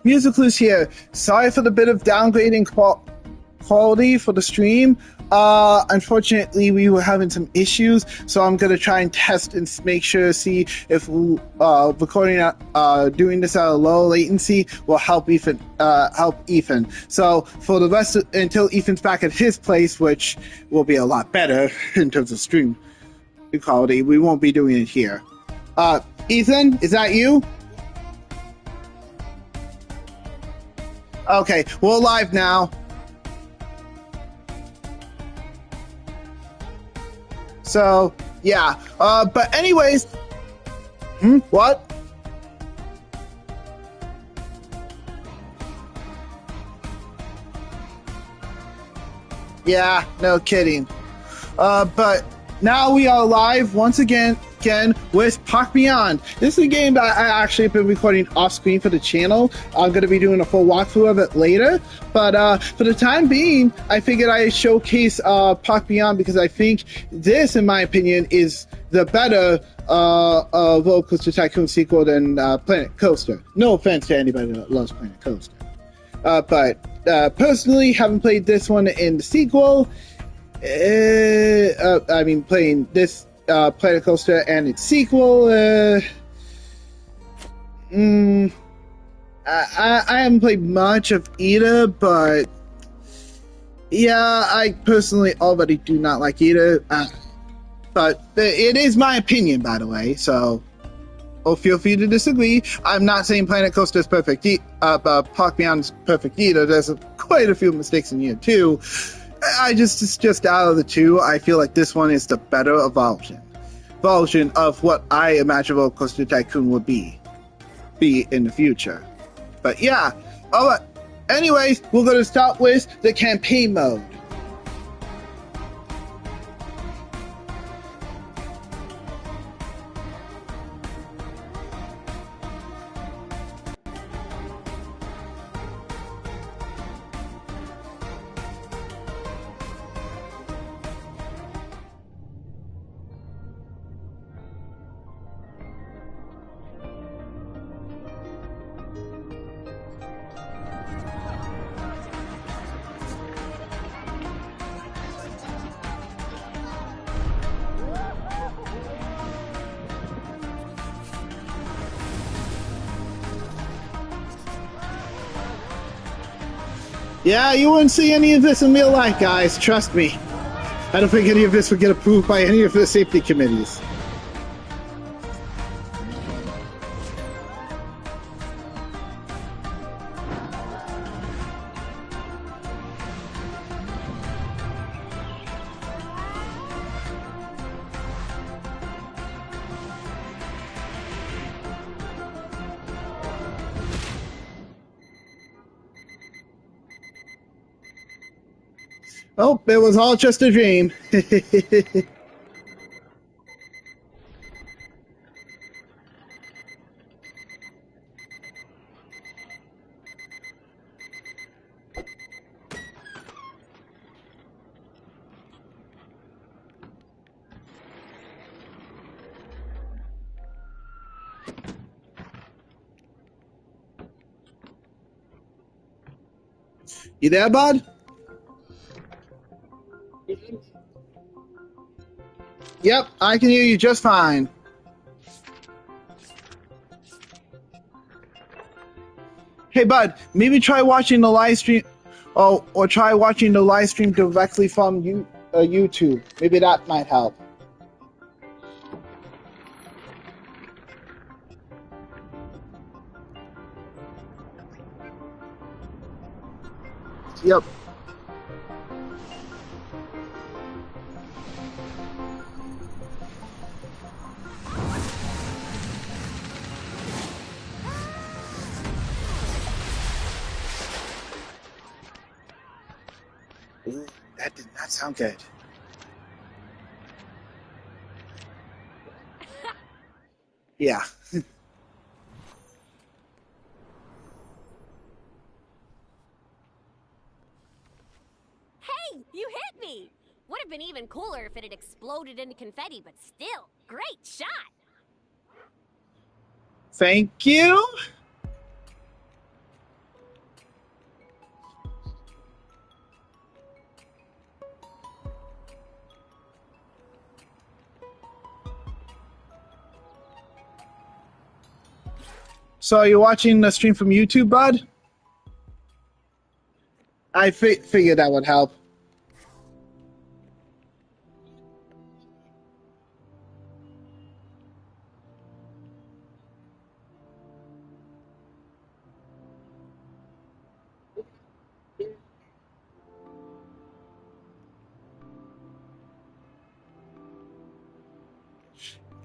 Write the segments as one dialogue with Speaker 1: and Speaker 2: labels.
Speaker 1: Musical's here. Sorry for the bit of downgrading quality for the stream. Unfortunately, we were having some issues, so I'm gonna try and test and make sure see if recording doing this at a low latency will help Ethan. So for the rest until Ethan's back at his place, which will be a lot better in terms of stream quality, we won't be doing it here. Ethan, is that you? Okay, we're live now. So, yeah. But anyways... What? Yeah, no kidding. But now we are live once again with Park Beyond. This is a game that I actually have been recording off screen for the channel. I'm going to be doing a full walkthrough of it later. But for the time being, I figured I'd showcase Park Beyond because I think this, in my opinion, is the better Roller Coaster Tycoon sequel than Planet Coaster. No offense to anybody that loves Planet Coaster. But personally, having played this one in the sequel, I mean, playing this Planet Coaster and its sequel, I haven't played much of either, but yeah, I personally already do not like either. But it is my opinion, by the way, so feel free to disagree. I'm not saying Planet Coaster is perfect, Park Beyond is perfect either. There's quite a few mistakes in here too. It's just out of the two, I feel like this one is the better version of what I imagine Roller Coaster Tycoon would be in the future. But yeah, alright. Anyways, we're going to start with the campaign mode. Yeah, you wouldn't see any of this in real life, guys. Trust me. I don't think any of this would get approved by any of the safety committees. Oh, it was all just a dream. You there, bud? Yep, I can hear you just fine. Hey, bud, maybe try watching the live stream, or try watching the live stream directly from YouTube. Maybe that might help. Yep. Ooh, that did not sound good. Yeah.
Speaker 2: Hey, you hit me! Would have been even cooler if it had exploded into confetti, but still, great shot!
Speaker 1: Thank you. So you're watching the stream from YouTube, bud? I figured that would help.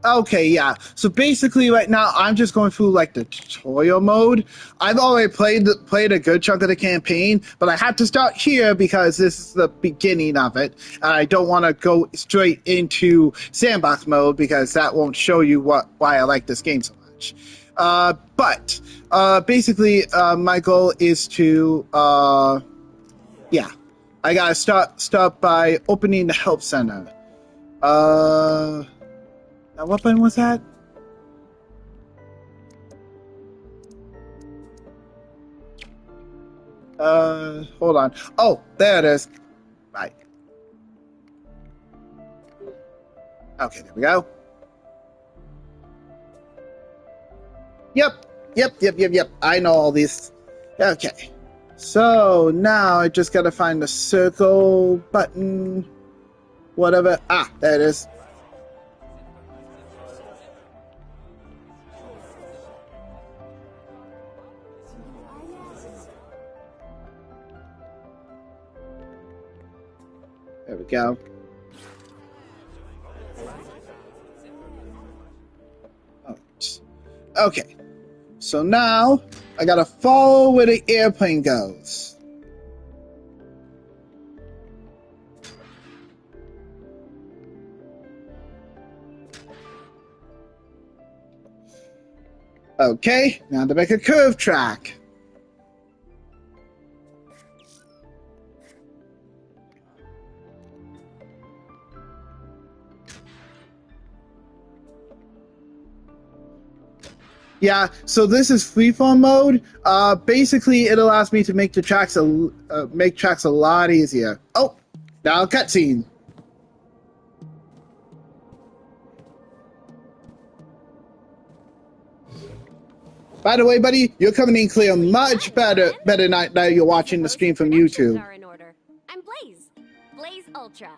Speaker 1: Okay, yeah. So basically, right now I'm just going through like the tutorial mode. I've already played a good chunk of the campaign, but I had to start here because this is the beginning of it. And I don't want to go straight into sandbox mode because that won't show you why I like this game so much. But basically, my goal is to yeah, I gotta start by opening the help center. Now, what button was that? Hold on. Oh, there it is. Right. Okay, there we go. Yep. I know all these. Okay. So, now I just gotta find the circle button. Whatever. Ah, there it is. There we go. Okay. So now I gotta follow where the airplane goes. Okay, now to make a curve track. Yeah, so this is freeform mode. Basically, it allows me to make the tracks a lot easier. Oh, now cutscene. By the way, buddy, you're coming in clear much better now you're watching the stream from YouTube.
Speaker 2: Are in order. I'm Blaze Ultra.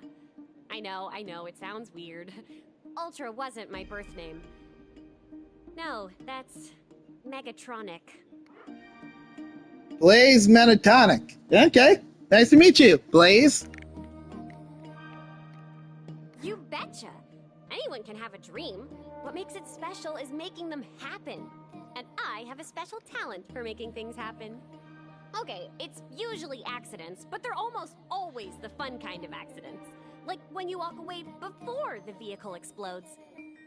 Speaker 2: I know, it sounds weird. Ultra wasn't my birth name. No, that's Megatronic.
Speaker 1: Blaze Metatonic. Okay, nice to meet you, Blaze.
Speaker 2: You betcha. Anyone can have a dream. What makes it special is making them happen. And I have a special talent for making things happen. Okay, it's usually accidents, but they're almost always the fun kind of accidents. Like when you walk away before the vehicle explodes.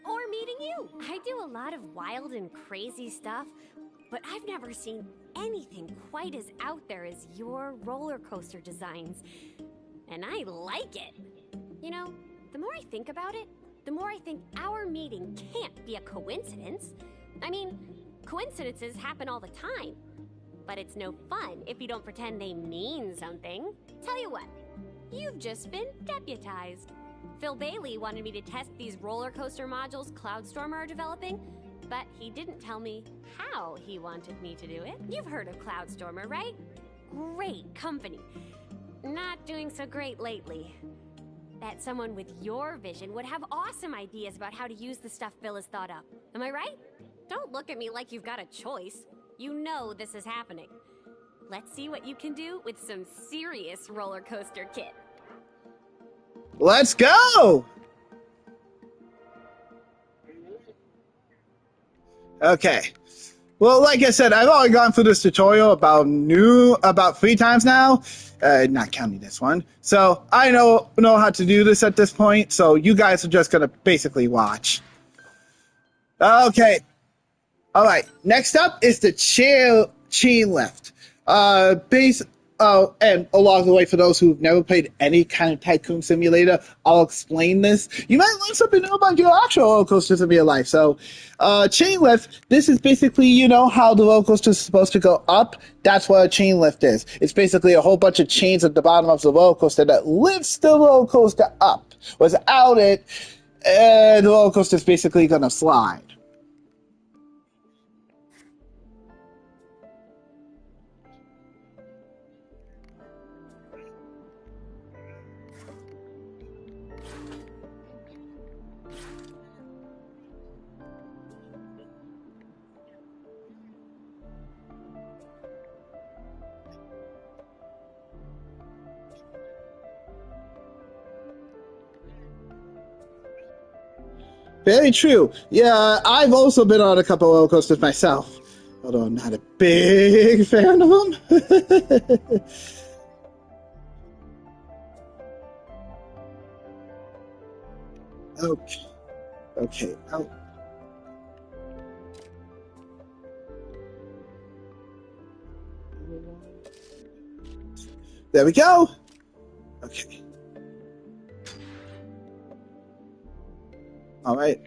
Speaker 2: Or meeting you. I do a lot of wild and crazy stuff, but I've never seen anything quite as out there as your roller coaster designs. And I like it. You know, the more I think about it, the more I think our meeting can't be a coincidence. I mean, coincidences happen all the time. But it's no fun if you don't pretend they mean something. Tell you what, you've just been deputized. Phil Bailey wanted me to test these roller coaster modules Cloudstormer are developing, but he didn't tell me how he wanted me to do it. You've heard of Cloudstormer, right? Great company. Not doing so great lately. Bet someone with your vision would have awesome ideas about how to use the stuff Phil has thought up. Am I right? Don't look at me like you've got a choice. You know this is happening. Let's see what you can do with some serious roller coaster kit.
Speaker 1: Let's go! Okay. Well, like I said, I've already gone through this tutorial about 3 times now, not counting this one. So I know how to do this at this point, so you guys are just going to basically watch. Okay. All right. Next up is the chain lift. And along the way, for those who've never played any kind of tycoon simulator, I'll explain this. You might learn something new about your actual roller coasters in real life. So, chain lift, this is basically, you know, how the roller coaster is supposed to go up. That's what a chain lift is. It's basically a whole bunch of chains at the bottom of the roller coaster that lifts the roller coaster up. Without it, the roller coaster is basically going to slide. Very true. Yeah, I've also been on a couple roller coasters myself, although I'm not a big fan of them. Okay. Okay. Oh, there we go. Okay. All right.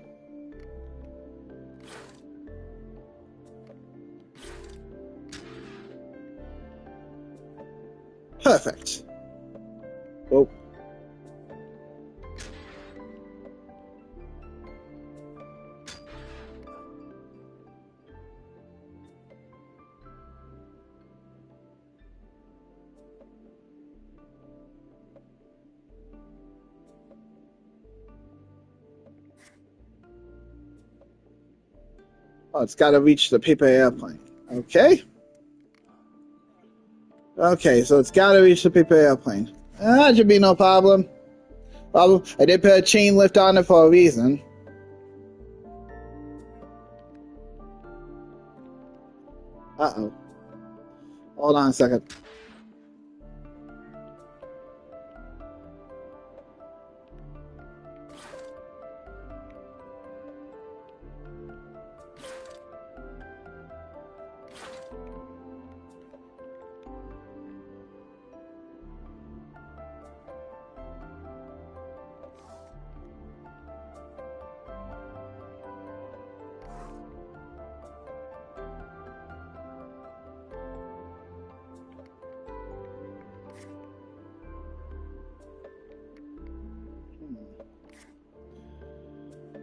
Speaker 1: Perfect. Whoa. Oh, it's got to reach the paper airplane. Okay. Okay, so it's got to reach the paper airplane. That should be no problem. Well, I did put a chain lift on it for a reason. Uh-oh. Hold on a second.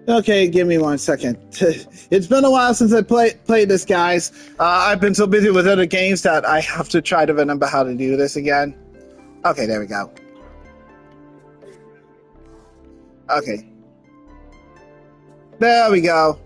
Speaker 1: Okay, give me 1 second. It's been a while since I played this, guys. I've been so busy with other games that I have to try to remember how to do this again. Okay, there we go. Okay. There we go.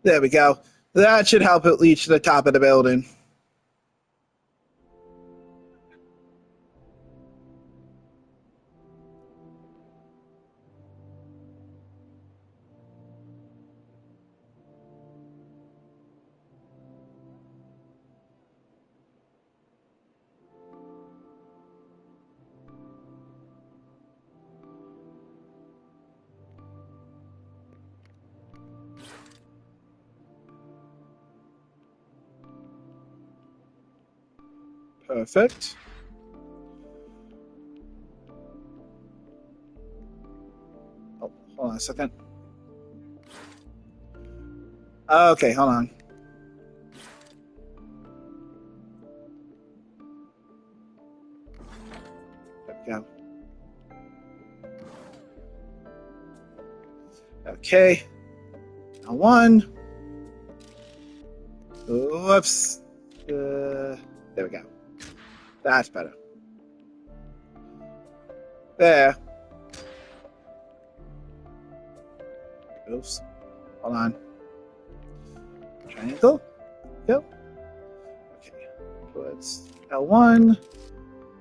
Speaker 1: There we go. That should help it reach the top of the building. Perfect. Oh, hold on a second. Okay, hold on. There we go. Okay. Now 1. Whoops. There we go. That's better. There. Oops. Hold on. Triangle. Go. Okay. Let's L1.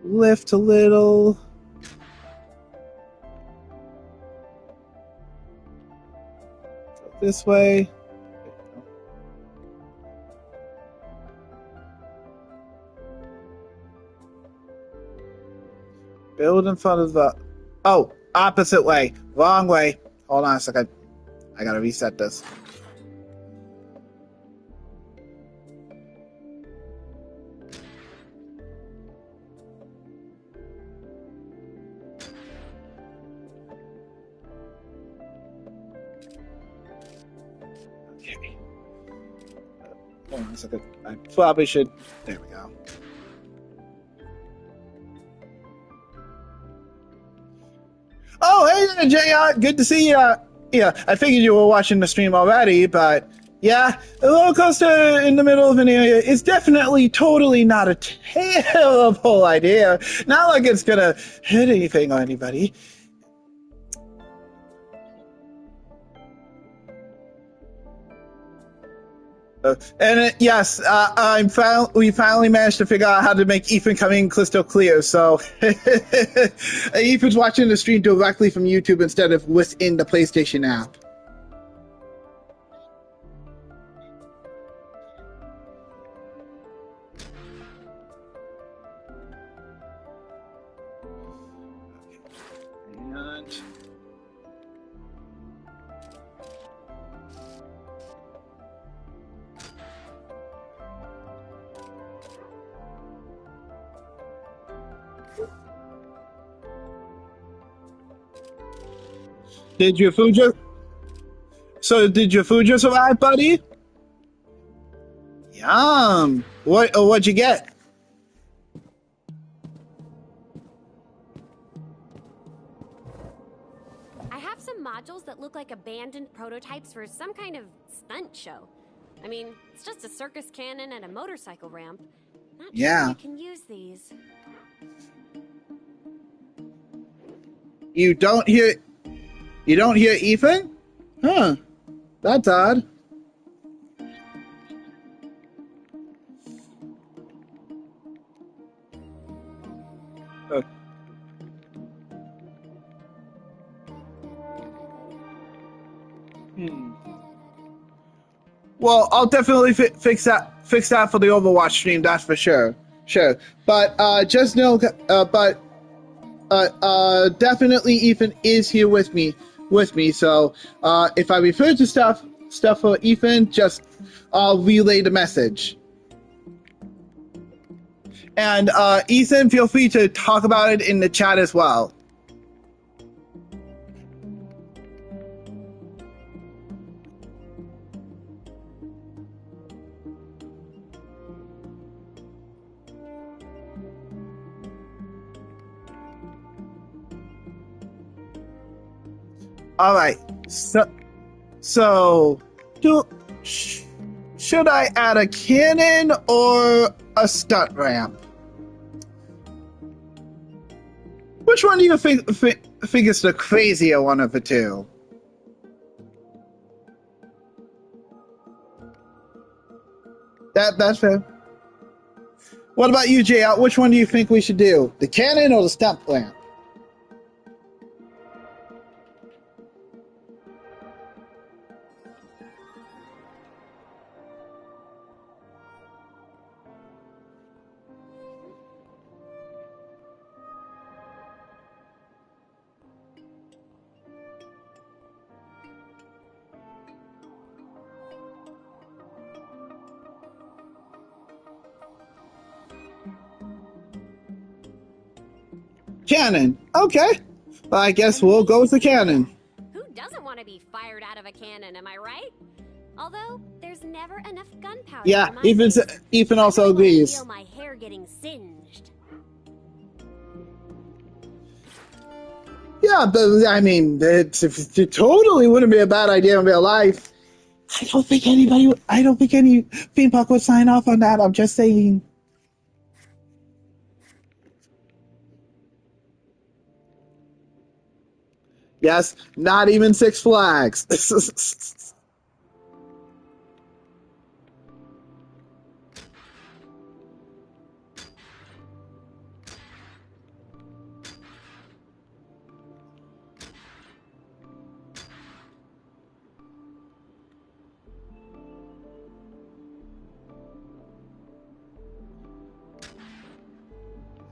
Speaker 1: Lift a little. Go this way. Build in front of the... Oh, opposite way. Wrong way. Hold on a second. I gotta reset this. Okay. Hold on a second. I probably should... There we go. Oh, hey there, Jr. Good to see you. Yeah, I figured you were watching the stream already, but yeah, a roller coaster in the middle of an area is definitely totally not a terrible idea. Not like it's gonna hurt anything or anybody. Yes, we finally managed to figure out how to make Ethan come in crystal clear. So Ethan's watching the stream directly from YouTube instead of within the PlayStation app. And did your food just? So did your food just arrive, buddy? Yum. What'd you get?
Speaker 2: I have some modules that look like abandoned prototypes for some kind of stunt show. I mean, it's just a circus cannon and a motorcycle ramp. Not
Speaker 1: Yeah.
Speaker 2: sure I can use these.
Speaker 1: You don't hear Ethan? Huh. That's odd. Oh. Well, I'll definitely fix that for the Overwatch stream. That's for sure. Sure, but just know, definitely Ethan is here with me. So if I refer to stuff for Ethan, just relay the message. And Ethan, feel free to talk about it in the chat as well. All right. So should I add a cannon or a stunt ramp? Which one do you think is the crazier one of the two? That's fair. What about you, JR? Which one do you think we should do? The cannon or the stunt ramp? Cannon. Okay. Well, I guess we'll go with the cannon.
Speaker 2: Who doesn't want to be fired out of a cannon, am I right? Although, there's never enough gunpowder.
Speaker 1: Yeah, Ethan also agrees.
Speaker 2: I feel my hair getting singed.
Speaker 1: Yeah, but I mean, it totally wouldn't be a bad idea in real life. I don't think any theme park would sign off on that. I'm just saying. Yes, not even Six Flags.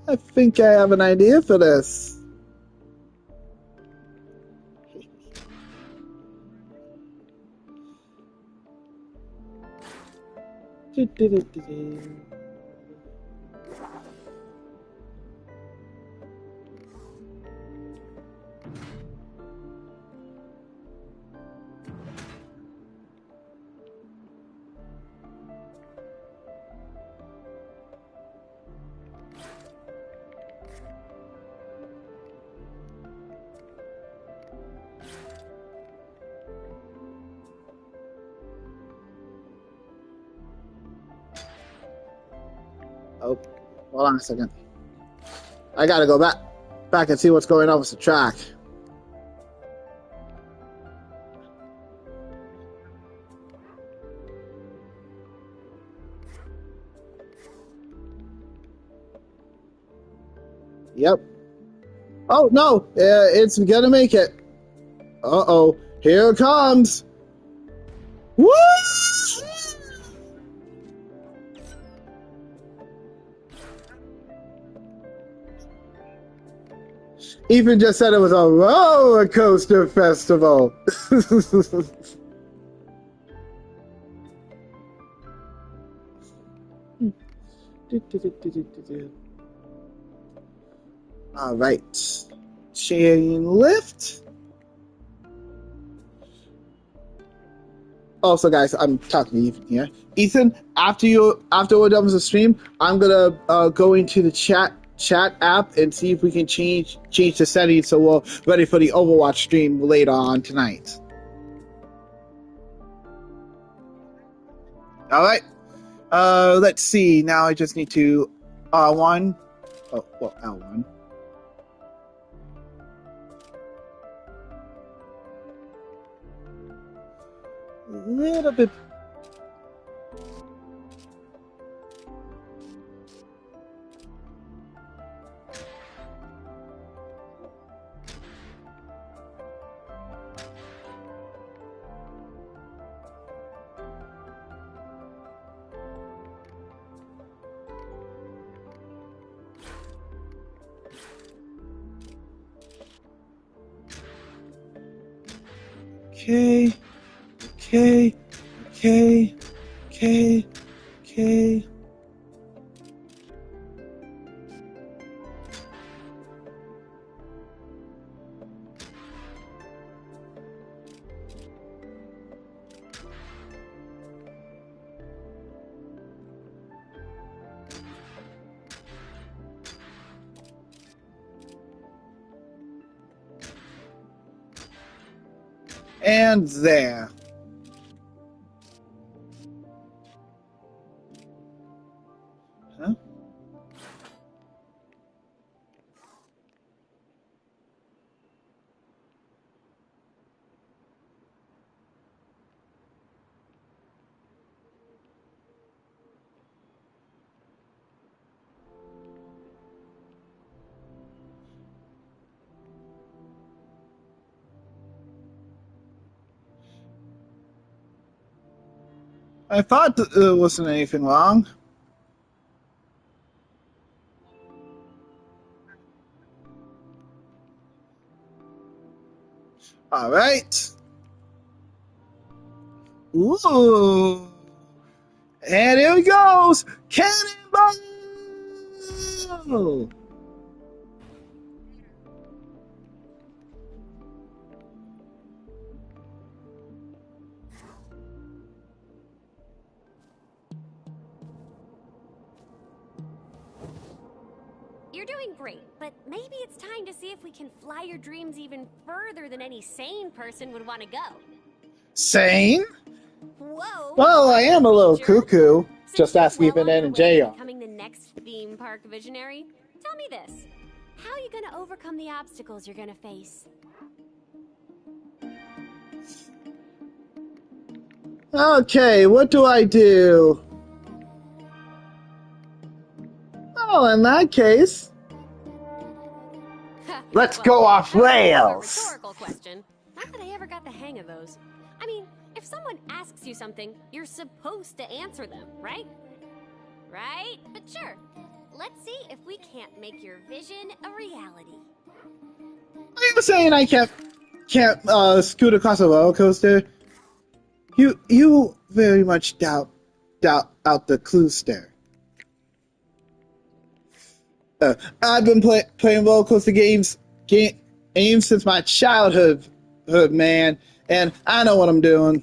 Speaker 1: I think I have an idea for this. Oh, hold on a second. I gotta go back and see what's going on with the track. Yep. Oh no, it's gonna make it. Uh-oh, here it comes. Woo! Ethan just said it was a roller coaster festival. All right, chain lift. Also, guys, I'm talking to Ethan here. Ethan, after we're done with the stream, I'm gonna go into the chat app and see if we can change the settings so we're ready for the Overwatch stream later on tonight. All right. Let's see. Now I just need to R1. Oh, well, L1. A little bit. Okay. And there. Huh? I thought there wasn't anything wrong. All right. Ooh. And here he goes. Cannonball!
Speaker 2: You're doing great, but maybe it's time to see if we can fly your dreams even further than any sane person would want to go.
Speaker 1: Sane?
Speaker 2: Whoa!
Speaker 1: Well, I am a little
Speaker 2: Teacher.
Speaker 1: cuckoo.
Speaker 2: Since
Speaker 1: Just
Speaker 2: you're
Speaker 1: ask
Speaker 2: well
Speaker 1: Ethan
Speaker 2: on your
Speaker 1: and
Speaker 2: way to
Speaker 1: JR.
Speaker 2: becoming the next theme park visionary, tell me this. How are you going to overcome the obstacles you're going to face?
Speaker 1: Okay, what do I do? Oh, in that case, let's
Speaker 2: Well,
Speaker 1: go off
Speaker 2: that was more of a
Speaker 1: rails.
Speaker 2: rhetorical question. Not that I ever got the hang of those. I mean, if someone asks you something, you're supposed to answer them, right? Right? But sure. Let's see if we can't make your vision a reality.
Speaker 1: Are you saying I can't scoot across a roller coaster? You very much doubt out the clues there. I've been playing roller coaster games since my childhood, man, and I know what I'm doing.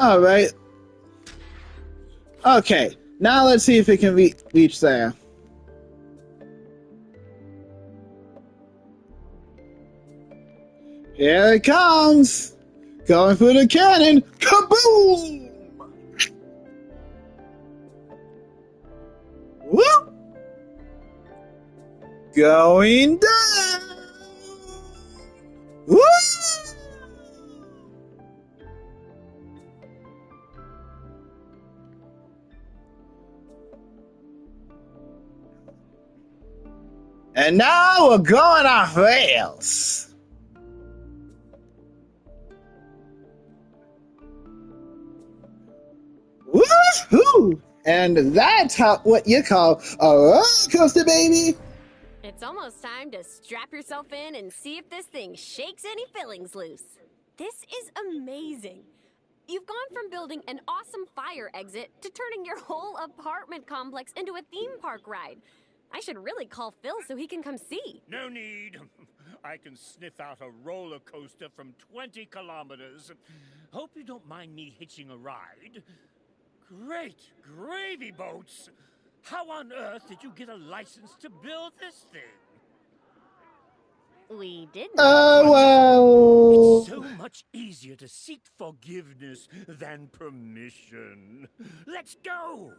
Speaker 1: Alright. Okay, now let's see if it can reach there. Here it comes! Going through the cannon! Kaboom! Whoop! Going down! Whoop! And now we're going off rails. Woohoo! And that's what you call a roller coaster, baby.
Speaker 2: It's almost time to strap yourself in and see if this thing shakes any fillings loose. This is amazing. You've gone from building an awesome fire exit to turning your whole apartment complex into a theme park ride. I should really call Phil so he can come see.
Speaker 3: No need. I can sniff out a roller coaster from 20 kilometers. Hope you don't mind me hitching a ride. Great gravy boats! How on earth did you get a license to build this thing?
Speaker 2: We didn't.
Speaker 1: Well.
Speaker 3: It's so much easier to seek forgiveness than permission. Let's go!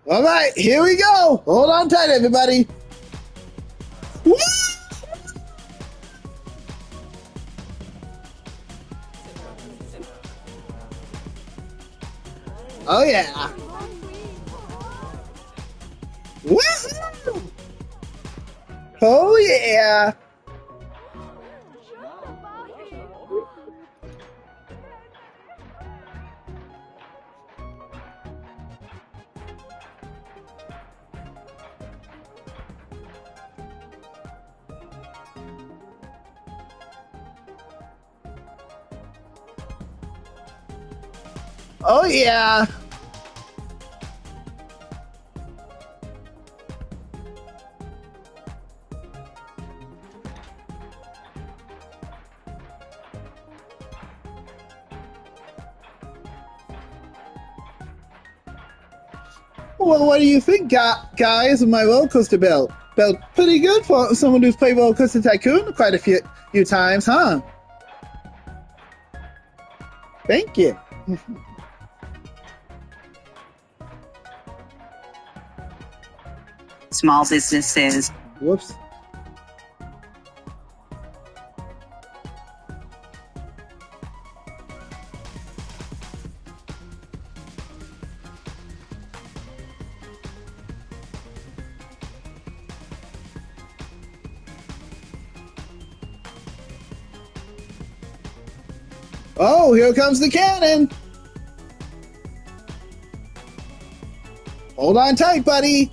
Speaker 1: Alright, here we go! Hold on tight, everybody! Woo! Oh yeah! Woohoo! Oh yeah! Oh yeah! Well, what do you think, guys, of my roller coaster build? Built pretty good for someone who's played Roller Coaster Tycoon quite a few times, huh? Thank you.
Speaker 4: Small businesses.
Speaker 1: Whoops. Oh, here comes the cannon! Hold on tight, buddy!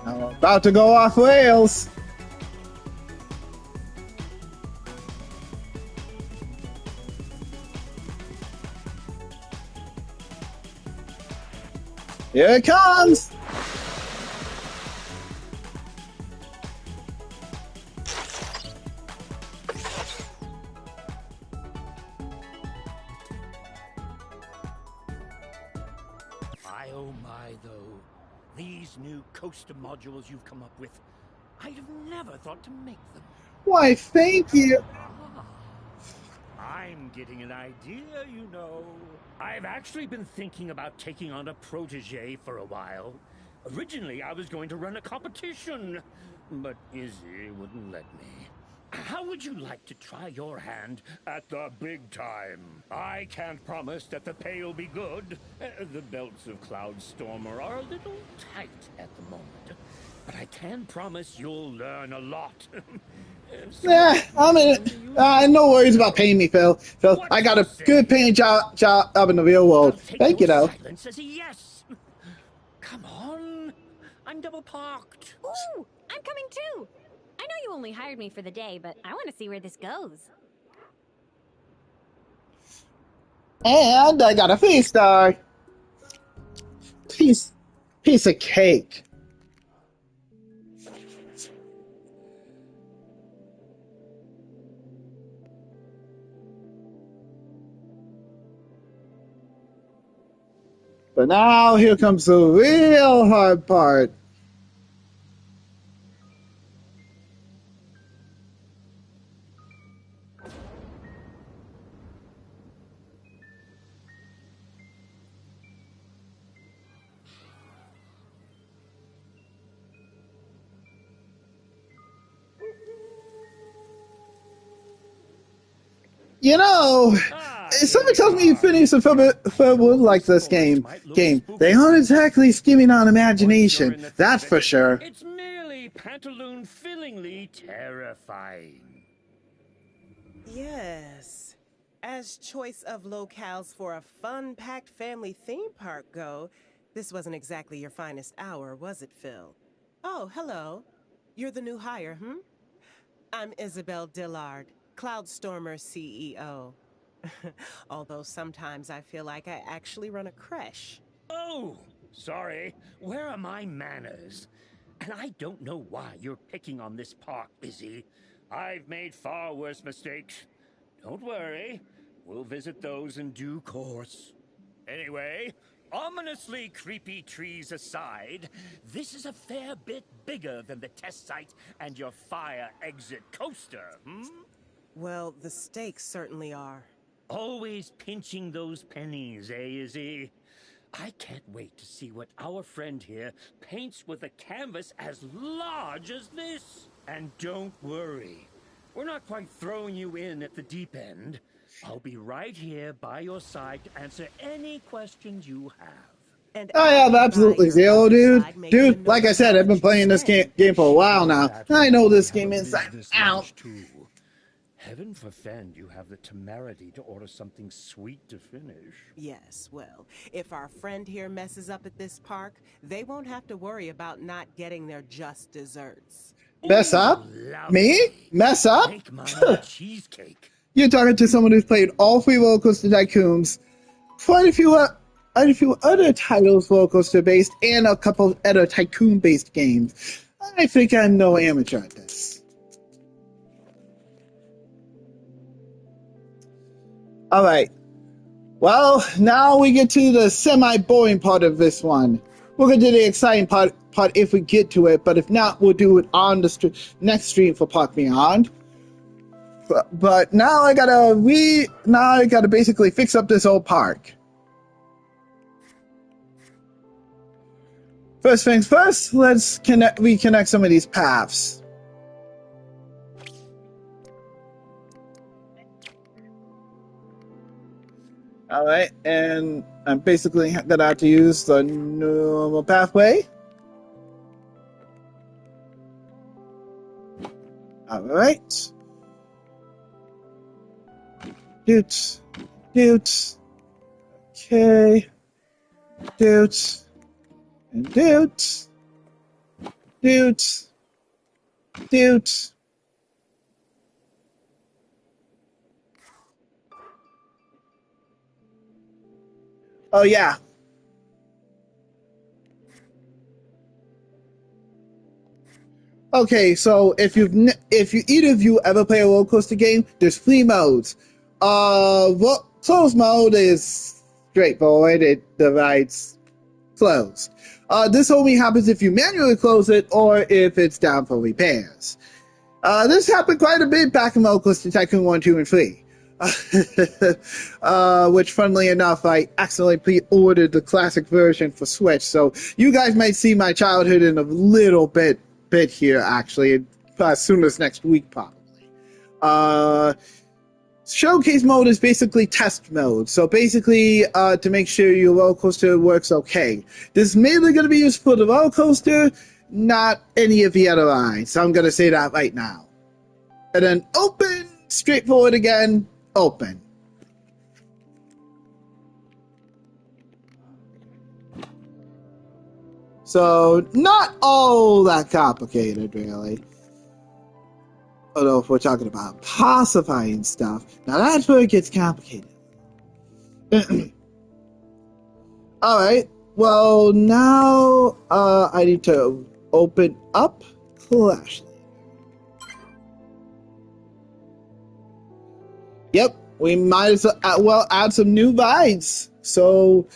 Speaker 1: I'm about to go off rails. Here it comes!
Speaker 3: Oh my, though. These new coaster modules you've come up with, I'd have never thought to make them.
Speaker 1: Why, thank you.
Speaker 3: I'm getting an idea, you know. I've actually been thinking about taking on a protege for a while. Originally, I was going to run a competition, but Izzy wouldn't let me. How would you like to try your hand at the big time? I can't promise that the pay will be good. The belts of Cloudstormer are a little tight at the moment. But I can promise you'll learn a lot.
Speaker 1: I'm in it. No worries about paying me, Phil. Phil, I got a good paying job in the real world. Thank you, though.
Speaker 3: Silence as a yes. Come on. I'm double parked.
Speaker 2: Ooh, I'm coming too. I know you only hired me for the day, but I want to see where this goes.
Speaker 1: And I got a 3-star. Piece of cake. But now here comes the real hard part. You know, if someone tells me you finished a Furwood like this game, they aren't exactly skimming on imagination, that's for sure.
Speaker 3: It's merely pantaloon-fillingly terrifying.
Speaker 4: Yes. As choice of locales for a fun-packed family theme park go, this wasn't exactly your finest hour, was it, Phil? Oh, hello. You're the new hire, I'm Isabel Dillard, Cloudstormer CEO. Although sometimes I feel like I actually run a creche.
Speaker 3: Oh, sorry. Where are my manners? And I don't know why you're picking on this park, Izzy. I've made far worse mistakes. Don't worry. We'll visit those in due course. Anyway, ominously creepy trees aside, this is a fair bit bigger than the test site and your fire exit coaster,
Speaker 4: Well, the stakes certainly are.
Speaker 3: Always pinching those pennies, Izzy? I can't wait to see what our friend here paints with a canvas as large as this. And don't worry, we're not quite throwing you in at the deep end. I'll be right here by your side to answer any questions you have.
Speaker 4: And
Speaker 1: I have absolutely zero, dude. Dude, like I said, I've been playing this game for a while now. I know this game inside out.
Speaker 3: Heaven forfend you have the temerity to order something sweet to finish.
Speaker 4: Yes, well, if our friend here messes up at this park, they won't have to worry about not getting their just desserts.
Speaker 1: Mess up? Me? Mess up?
Speaker 3: Make mine cheesecake.
Speaker 1: You're talking to someone who's played all 3 Roller Coaster Tycoons, quite a few other titles Roller Coaster based, and a couple other Tycoon based games. I think I'm no amateur at this. Alright. Well, now we get to the semi-boring part of this one. We're going to do the exciting part if we get to it, but if not, we'll do it on the next stream for Park Beyond. But now I gotta basically fix up this old park. First things first, let's reconnect some of these paths. Alright, and I'm basically gonna have to use the normal pathway. Alright. Doot. Okay. Doot. And doot. Oh yeah. Okay, so if either of you ever play a roller coaster game, there's 3 modes. Closed mode is straightforward. The ride's closed. This only happens if you manually close it or if it's down for repairs. This happened quite a bit back in Roller Coaster Tycoon 1, 2, and 3. Which, funnily enough, I accidentally pre-ordered the classic version for Switch, so you guys might see my childhood in a little bit here, actually, as soon as next week, probably. Showcase mode is basically test mode, so basically to make sure your roller coaster works okay. This is mainly going to be used for the roller coaster, not any of the other rides, so I'm going to say that right now. And then open, straightforward again, open. So, not all that complicated, really. Although, if we're talking about pacifying stuff, now that's where it gets complicated. Alright, well now I need to open up Clash. Yep, we might as well add some new vibes. So,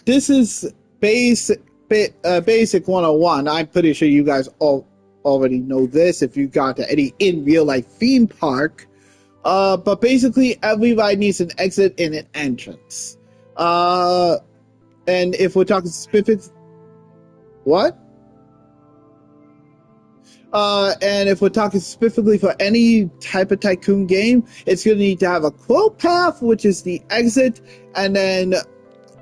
Speaker 1: this is basic 101. I'm pretty sure you guys all already know this if you got to any in real life theme park. But basically, every ride needs an exit and an entrance. And if we're talking specifics, what? And if we're talking specifically for any type of tycoon game, it's going to need to have a quote path, which is the exit, and then,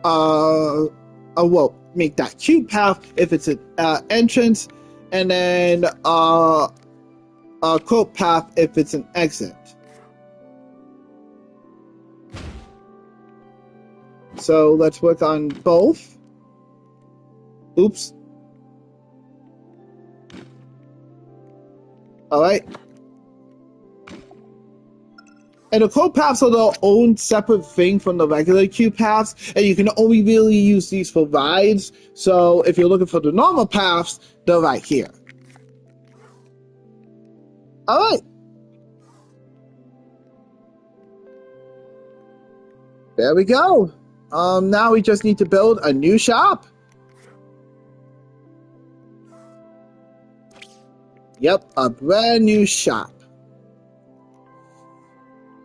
Speaker 1: well, make that queue path if it's an entrance, and then a quote path if it's an exit. So let's work on both. Oops. Alright. And the quote paths are their own separate thing from the regular queue paths, and you can only really use these for rides. So if you're looking for the normal paths, they're right here. Alright. There we go. Now we just need to build a new shop. Yep, a brand new shop.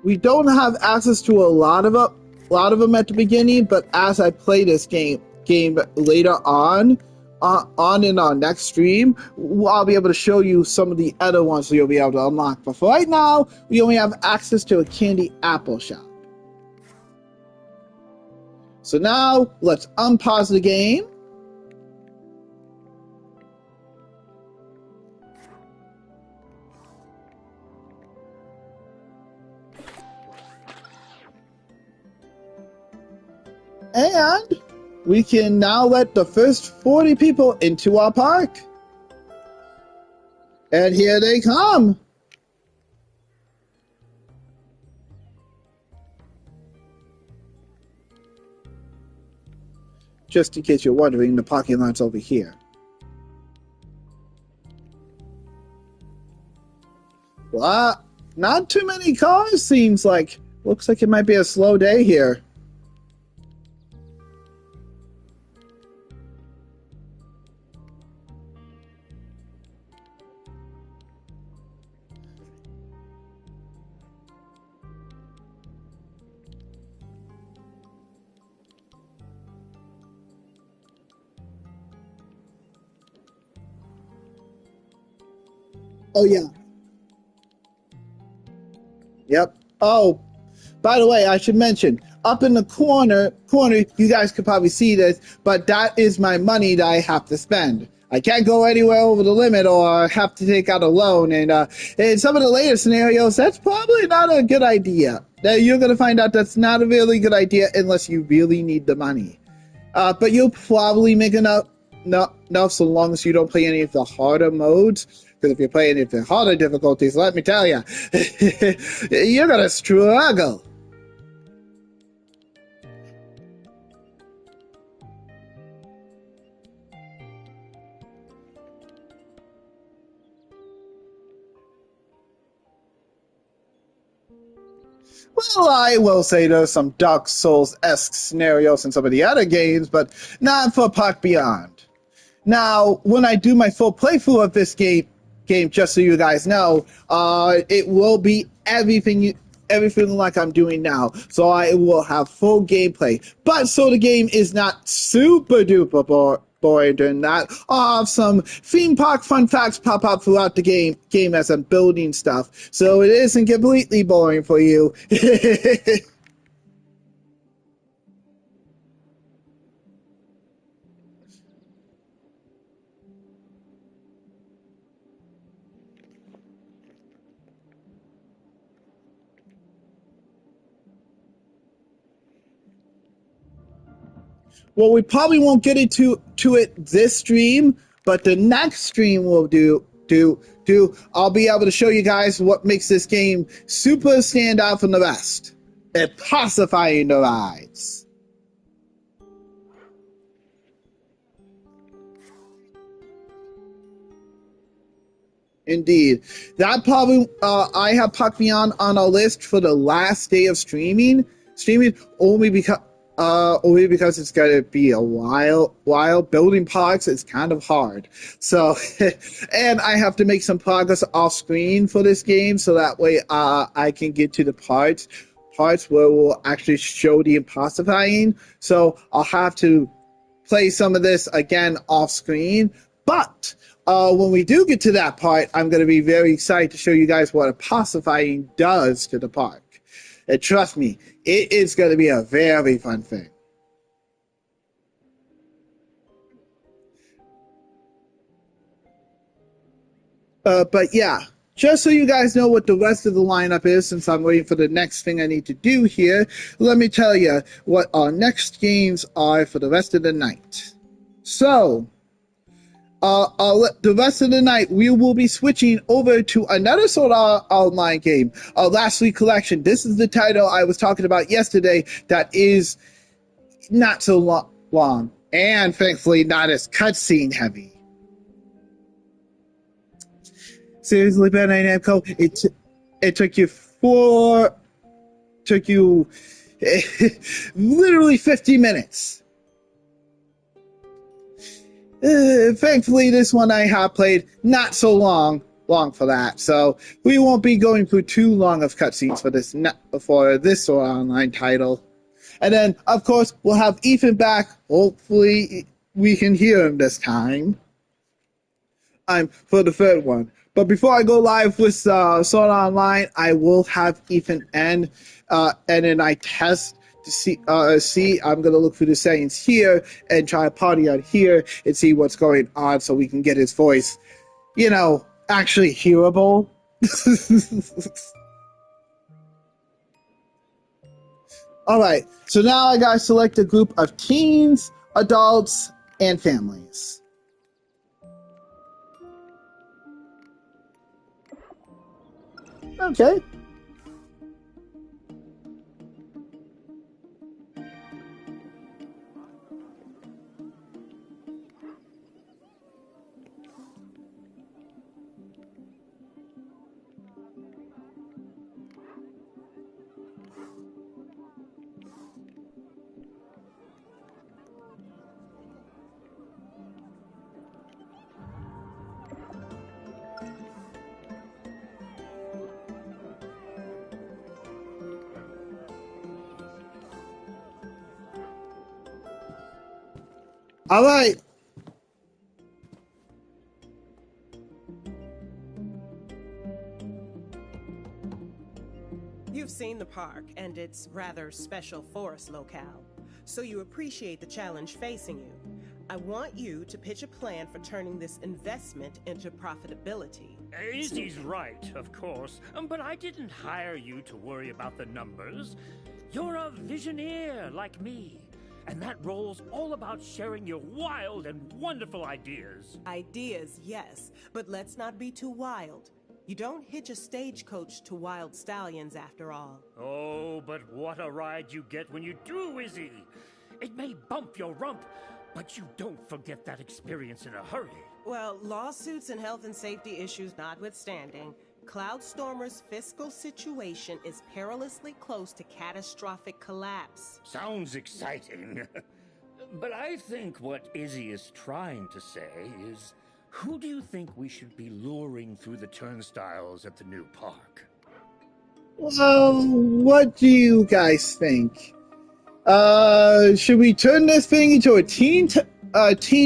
Speaker 1: We don't have access to a lot of them at the beginning, but as I play this game later on in our next stream, I'll be able to show you some of the other ones you'll be able to unlock. But for right now, we only have access to a candy apple shop. So now let's unpause the game. And we can now let the first 40 people into our park. And here they come. Just in case you're wondering, the parking lot's over here. Well, not too many cars, seems like. Looks like it might be a slow day here. Oh, yeah. Yep. Oh, by the way, I should mention, up in the corner, you guys could probably see this, but that is my money that I have to spend. I can't go anywhere over the limit or have to take out a loan. And in some of the later scenarios, that's probably not a good idea. You're going to find out that's not a really good idea unless you really need the money. But you'll probably make enough so long as you don't play any of the harder modes. Because if you're playing it in harder difficulties, let me tell you, you're going to struggle. Well, I will say there's some Dark Souls-esque scenarios in some of the other games, but not for Park Beyond. Now, when I do my full playthrough of this game, just so you guys know, it will be everything like I'm doing now. So I will have full gameplay. But so the game is not super duper boring during that. I'll have some theme park fun facts pop up throughout the game as I'm building stuff. So it isn't completely boring for you. Well, we probably won't get into it this stream, but the next stream we'll do. I'll be able to show you guys what makes this game super stand out from the rest. and pacifying the rides. Indeed. That probably, I have Pokemon on a list for the last day of streaming. Only because it's going to be a while. Building parks is kind of hard. So, and I have to make some progress off screen for this game, so that way I can get to the parts where we'll actually show the impossifying. So I'll have to play some of this again off screen. But when we do get to that part, I'm going to be very excited to show you guys what impossifying does to the park. And trust me, it is going to be a very fun thing. But yeah, just so you guys know what the rest of the lineup is, since I'm waiting for the next thing I need to do here, let me tell you what our next games are for the rest of the night. So, the rest of the night, we will be switching over to another Sword Art Online game, Last Week Collection. This is the title I was talking about yesterday that is not so long, and thankfully not as cutscene heavy. Seriously, Bandai Namco, it took you literally 50 minutes. Thankfully, this one I have played not so long for that, so we won't be going through too long of cutscenes for this Sword Art Online title. And then, of course, we'll have Ethan back. Hopefully, we can hear him this time. For the third one. But before I go live with Sword Art Online, I will have Ethan end, and then I test to see. I'm gonna look through the settings here and try a party out here and see what's going on, so we can get his voice, actually hearable. All right. So now I gotta select a group of teens, adults, and families. Okay. All right.
Speaker 4: You've seen the park and its rather special forest locale, so you appreciate the challenge facing you. I want you to pitch a plan for turning this investment into profitability.
Speaker 3: Izzy's right, of course, but I didn't hire you to worry about the numbers. You're a visioneer like me. And that role's all about sharing your wild and wonderful ideas.
Speaker 4: Ideas, yes, but let's not be too wild. You don't hitch a stagecoach to wild stallions, after all.
Speaker 3: Oh, but what a ride you get when you do, Izzy! It may bump your rump, but you don't forget that experience in a hurry.
Speaker 4: Well, lawsuits and health and safety issues notwithstanding, Cloudstormer's fiscal situation is perilously close to catastrophic collapse.
Speaker 3: Sounds exciting. But I think what Izzy is trying to say is, who do you think we should be luring through the turnstiles at the new park?
Speaker 1: Well, what do you guys think? Should we turn this thing into a teen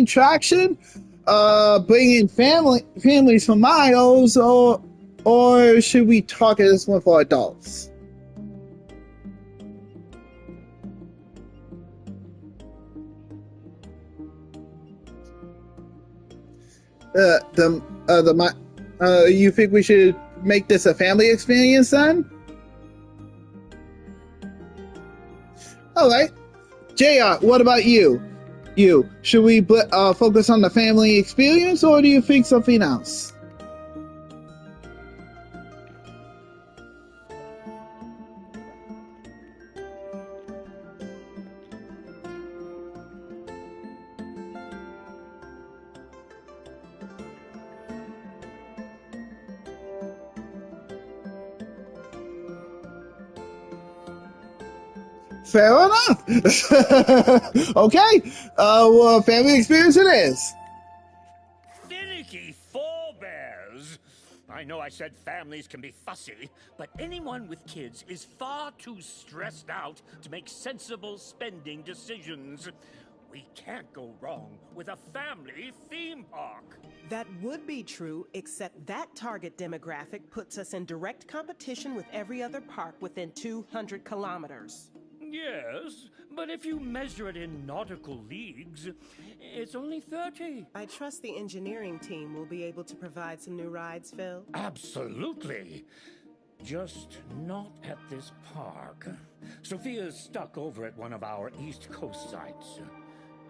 Speaker 1: traction? Bring in families for miles, or should we target this one for adults? You think we should make this a family experience then? All right. JR, what about you? Should we focus on the family experience, or do you think something else? Fair enough. Okay. Well, family experience it is.
Speaker 3: Finicky forebears! I know I said families can be fussy, but anyone with kids is far too stressed out to make sensible spending decisions. We can't go wrong with a family theme park.
Speaker 4: That would be true, except that target demographic puts us in direct competition with every other park within 200 kilometers.
Speaker 3: Yes, but if you measure it in nautical leagues, it's only 30.
Speaker 4: I trust the engineering team will be able to provide some new rides, Phil.
Speaker 3: Absolutely. Just not at this park. Sophia's stuck over at one of our East Coast sites.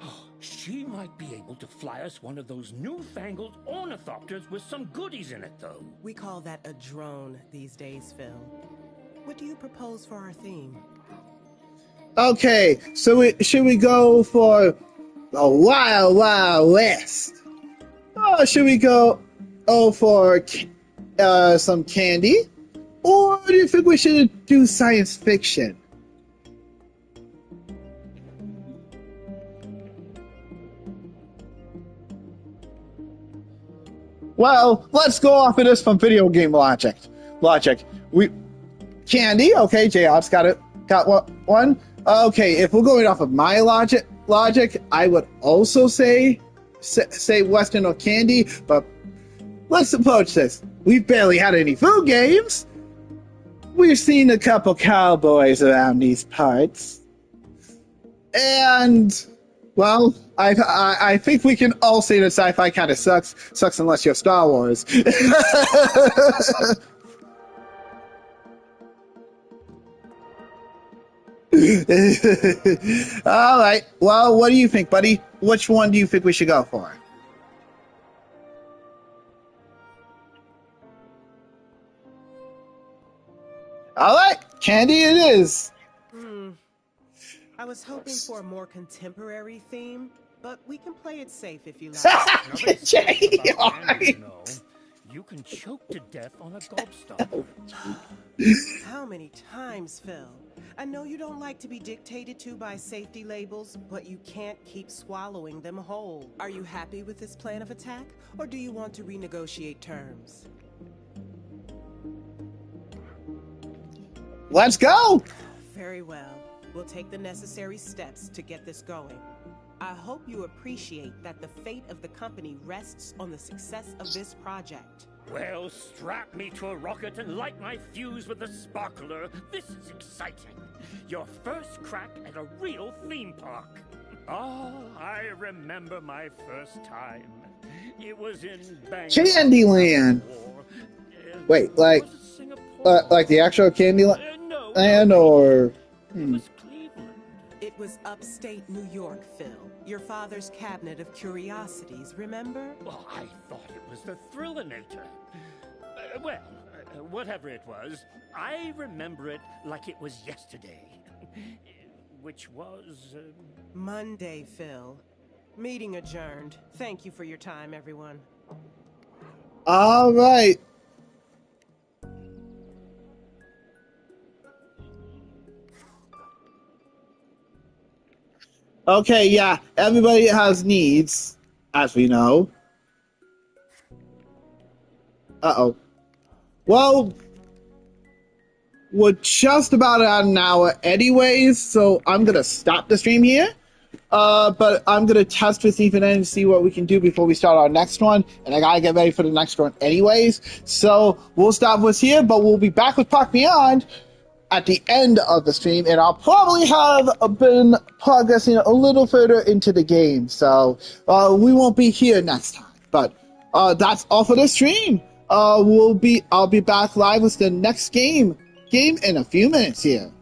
Speaker 3: Oh, she might be able to fly us one of those newfangled ornithopters with some goodies in it, though.
Speaker 4: We call that a drone these days, Phil. What do you propose for our theme?
Speaker 1: Okay, so should we go for the Wild Wild West? Or should we go for some candy? Or do you think we should do science fiction? Well, let's go off of this from video game logic. Candy, okay, J-Ops got one. Okay, if we're going off of my logic, I would also say Western or candy, but let's approach this. We've barely had any food games. We've seen a couple cowboys around these parts. And, well, I think we can all say that sci-fi kind of sucks. Sucks unless you're Star Wars. All right. Well, what do you think, buddy? Which one do you think we should go for? All right, candy it is.
Speaker 4: I was hoping for a more contemporary theme, but we can play it safe if you like.
Speaker 3: You can choke to death on a gobstopper.
Speaker 4: How many times, Phil? I know you don't like to be dictated to by safety labels, but you can't keep swallowing them whole. Are you happy with this plan of attack, or do you want to renegotiate terms?
Speaker 1: Let's go!
Speaker 4: Very well. We'll take the necessary steps to get this going. I hope you appreciate that the fate of the company rests on the success of this project.
Speaker 3: Well, strap me to a rocket and light my fuse with a sparkler. This is exciting. Your first crack at a real theme park. Oh, I remember my first time. It was in Bangkok.
Speaker 1: Candyland. Wait, like the actual Candyland,
Speaker 3: no,
Speaker 1: or?
Speaker 3: It was Cleveland.
Speaker 4: It was upstate New York, Phil. Your father's cabinet of curiosities, remember?
Speaker 3: Well, I thought it was the Thrillinator. Whatever it was, I remember it like it was yesterday. Which was...
Speaker 4: Monday, Phil. Meeting adjourned. Thank you for your time, everyone.
Speaker 1: All right. Okay, yeah, everybody has needs, as we know. Uh-oh. Well, we're just about at an hour anyways, so I'm going to stop the stream here. But I'm going to test with Ethan and see what we can do before we start our next one. And I got to get ready for the next one anyways. So we'll stop with here, but we'll be back with Park Beyond at the end of the stream, and I'll probably have been progressing a little further into the game, so we won't be here next time. But that's all for the stream. I'll be back live with the next game in a few minutes here.